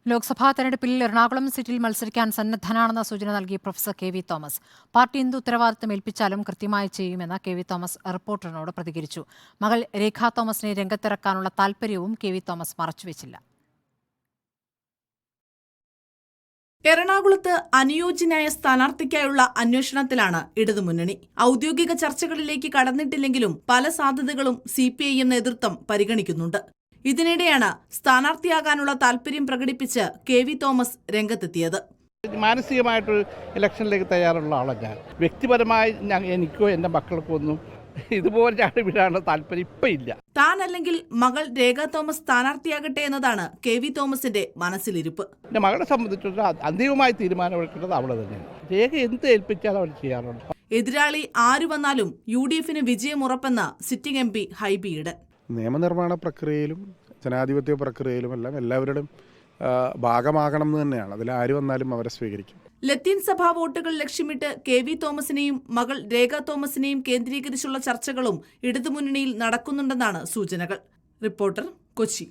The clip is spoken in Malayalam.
ലോക്സഭാ തെരഞ്ഞെടുപ്പിൽ എറണാകുളം സീറ്റിൽ മത്സരിക്കാൻ സന്നദ്ധനാണെന്ന സൂചന നൽകി പ്രൊഫസർ കെ.വി. തോമസ്. പാർട്ടി എന്ത് ഉത്തരവാദിത്തം ഏൽപ്പിച്ചാലും കൃത്യമായി ചെയ്യുമെന്ന് കെ.വി. തോമസ് റിപ്പോർട്ടറിനോട് പ്രതികരിച്ചു. മകൾ രേഖ തോമസിനെ രംഗത്തിറക്കാനുള്ള താൽപര്യവും കെ.വി. തോമസ് മറച്ചുവെച്ചില്ല. എറണാകുളത്ത് അനുയോജ്യനായ സ്ഥാനാർത്ഥിക്കായുള്ള അന്വേഷണത്തിലാണ് ഇടതുമുന്നണി. ഔദ്യോഗിക ചർച്ചകളിലേക്ക് കടന്നിട്ടില്ലെങ്കിലും പല സാധ്യതകളും CPIM നേതൃത്വം പരിഗണിക്കുന്നുണ്ട്. ഇതിനിടെയാണ് സ്ഥാനാർത്ഥിയാകാനുള്ള താൽപര്യം പ്രകടിപ്പിച്ച് കെ.വി. തോമസ് രംഗത്തെത്തിയത്. മാനസികമായിട്ടൊരു ഇലക്ഷനിലേക്ക് തയ്യാറുള്ള ആളാണ് ഞാൻ. വ്യക്തിപരമായി എനിക്കോ എൻ്റെ മക്കൾക്കോ ഒന്നും ഇതുപോലെ ചാടി വിടാനുള്ള താല്പര്യം ഇപ്പം ഇല്ല. താനല്ലെങ്കിൽ മകൾ രേഖ തോമസ് സ്ഥാനാർത്ഥിയാകട്ടെ എന്നതാണ് കെ.വി. തോമസിന്റെ മനസ്സിലിരിപ്പ്. എൻ്റെ മകളെ സംബന്ധിച്ചിടത്തോളം അന്തിമമായി തീരുമാനമെടുക്കുന്നത് അവളെ തന്നെയാണ്. രേഖ എന്ത് ഏൽപ്പിച്ചാലും അവർ ചെയ്യാറുണ്ട്. എതിരാളി ആരു വന്നാലും UDFന് വിജയമുറപ്പെന്ന സിറ്റിംഗ് MP ഹൈബി ഈഡൻ. നിയമനിർമ്മാണ പ്രക്രിയയിലും ജനാധിപത്യ പ്രക്രിയയിലുമെല്ലാം എല്ലാവരുടെയും ഭാഗമാകണം എന്ന് തന്നെയാണ്. അതിൽ ആര് വന്നാലും അവരെ സ്വീകരിക്കും. ലത്തീൻ സഭാ വോട്ടുകൾ ലക്ഷ്യമിട്ട് കെ.വി. തോമസിനെയും മകൾ രേഖ തോമസിനെയും കേന്ദ്രീകരിച്ചുള്ള ചർച്ചകളും ഇടതുമുന്നണിയിൽ നടക്കുന്നുണ്ടെന്നാണ് സൂചനകൾ. റിപ്പോർട്ടർ, കൊച്ചി.